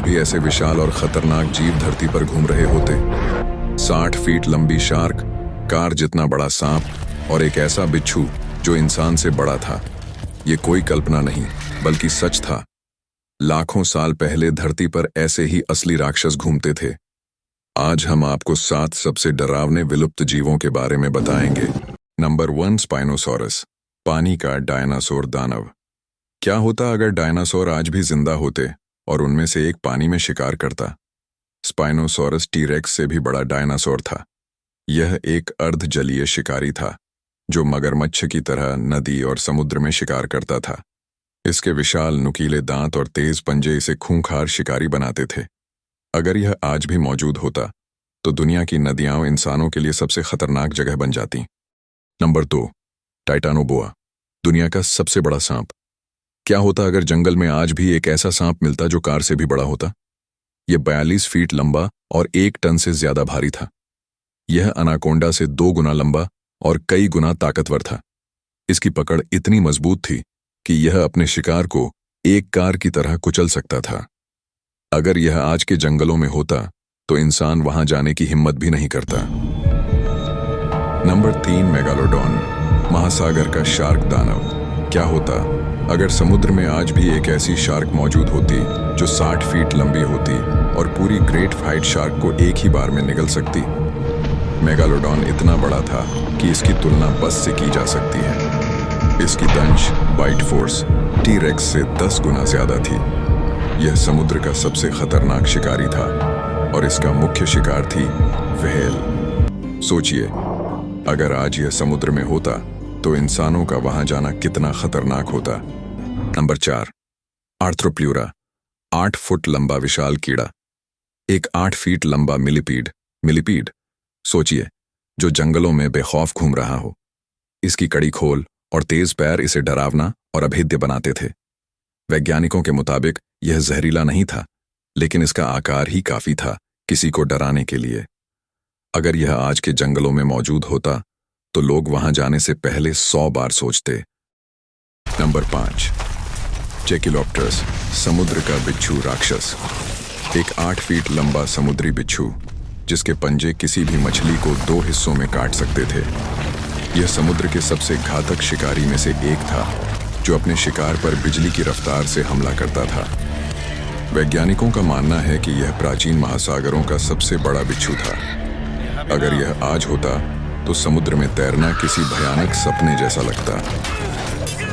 भी ऐसे विशाल और खतरनाक जीव धरती पर घूम रहे होते। 60 फीट लंबी शार्क, कार जितना बड़ा सांप और एक ऐसा बिच्छू जो इंसान से बड़ा था। ये कोई कल्पना नहीं बल्कि सच था। लाखों साल पहले धरती पर ऐसे ही असली राक्षस घूमते थे। आज हम आपको 7 सबसे डरावने विलुप्त जीवों के बारे में बताएंगे। नंबर 1, स्पाइनोसॉरस, पानी का डायनासोर दानव। क्या होता अगर डायनासोर आज भी जिंदा होते और उनमें से एक पानी में शिकार करता? स्पाइनोसॉरस टी-रेक्स से भी बड़ा डायनासोर था। यह एक अर्धजलीय शिकारी था जो मगरमच्छ की तरह नदी और समुद्र में शिकार करता था। इसके विशाल नुकीले दांत और तेज पंजे इसे खूंखार शिकारी बनाते थे। अगर यह आज भी मौजूद होता तो दुनिया की नदियां इंसानों के लिए सबसे खतरनाक जगह बन जाती। नंबर 2, टाइटानोबोआ, दुनिया का सबसे बड़ा सांप। क्या होता अगर जंगल में आज भी एक ऐसा सांप मिलता जो कार से भी बड़ा होता? यह 42 फीट लंबा और 1 टन से ज्यादा भारी था। यह अनाकोंडा से 2 गुना लंबा और कई गुना ताकतवर था। इसकी पकड़ इतनी मजबूत थी कि यह अपने शिकार को एक कार की तरह कुचल सकता था। अगर यह आज के जंगलों में होता तो इंसान वहां जाने की हिम्मत भी नहीं करता। नंबर 3, मेगालोडॉन, महासागर का शार्क दानव। क्या होता अगर समुद्र में आज भी एक ऐसी शार्क मौजूद होती जो 60 फीट लंबी होती और पूरी ग्रेट व्हाइट शार्क को एक ही बार में निगल सकती? मेगालोडॉन इतना बड़ा था कि इसकी तुलना बस से की जा सकती है। इसकी दंश बाइट फोर्स टी-रेक्स से 10 गुना ज्यादा थी। यह समुद्र का सबसे खतरनाक शिकारी था और इसका मुख्य शिकार थी व्हेल। सोचिए, अगर आज यह समुद्र में होता तो इंसानों का वहां जाना कितना खतरनाक होता। नंबर 4, आर्थ्रोप्ल्यूरा, 8 फुट लंबा विशाल कीड़ा। एक 8 फीट लंबा मिलीपीड, सोचिए, जो जंगलों में बेखौफ घूम रहा हो। इसकी कड़ी खोल और तेज पैर इसे डरावना और अभेद्य बनाते थे। वैज्ञानिकों के मुताबिक यह जहरीला नहीं था, लेकिन इसका आकार ही काफी था किसी को डराने के लिए। अगर यह आज के जंगलों में मौजूद होता तो लोग वहां जाने से पहले 100 बार सोचते। नंबर 5, चेकिलोप्टरस, समुद्र का बिच्छू राक्षस। एक 8 फीट लंबा समुद्री बिच्छू जिसके पंजे किसी भी मछली को 2 हिस्सों में काट सकते थे। यह समुद्र के सबसे घातक शिकारी में से एक था जो अपने शिकार पर बिजली की रफ्तार से हमला करता था। वैज्ञानिकों का मानना है कि यह प्राचीन महासागरों का सबसे बड़ा बिच्छू था। अगर यह आज होता तो समुद्र में तैरना किसी भयानक सपने जैसा लगता।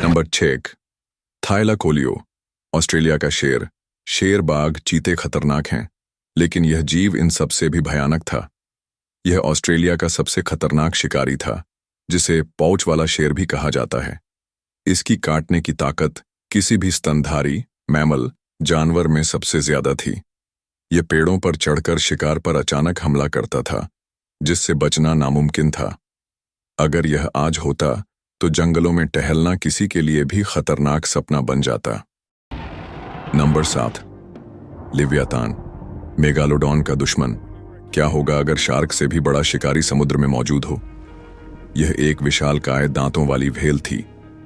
नंबर 6, थाइलाकोलियो, ऑस्ट्रेलिया का शेर, बाघ, चीते खतरनाक हैं, लेकिन यह जीव इन सबसे भी भयानक था। यह ऑस्ट्रेलिया का सबसे खतरनाक शिकारी था, जिसे पौच वाला शेर भी कहा जाता है। इसकी काटने की ताकत किसी भी स्तनधारी मैमल जानवर में सबसे ज्यादा थी। यह पेड़ों पर चढ़कर शिकार पर अचानक हमला करता था, जिससे बचना नामुमकिन था। अगर यह आज होता तो जंगलों में टहलना किसी के लिए भी खतरनाक सपना बन जाता। नंबर 7, लिव्यातान, मेगालोडॉन का दुश्मन। क्या होगा अगर शार्क से भी बड़ा शिकारी समुद्र में मौजूद हो? यह एक विशालकाय दांतों वाली व्हेल थी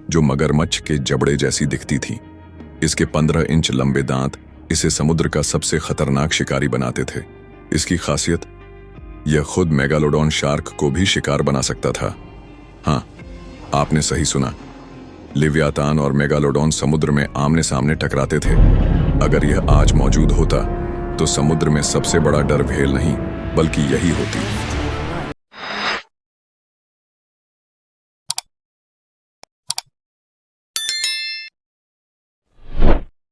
जो मगरमच्छ के जबड़े जैसी दिखती थी। इसके 15 इंच लंबे दांत इसे समुद्र का सबसे खतरनाक शिकारी बनाते थे। इसकी खासियत, यह खुद मेगालोडॉन शार्क को भी शिकार बना सकता था। हाँ, आपने सही सुना, लिव्यातान और मेगालोडॉन समुद्र में आमने सामने टकराते थे। अगर यह आज मौजूद होता तो समुद्र में सबसे बड़ा डर व्हेल नहीं बल्कि यही होती।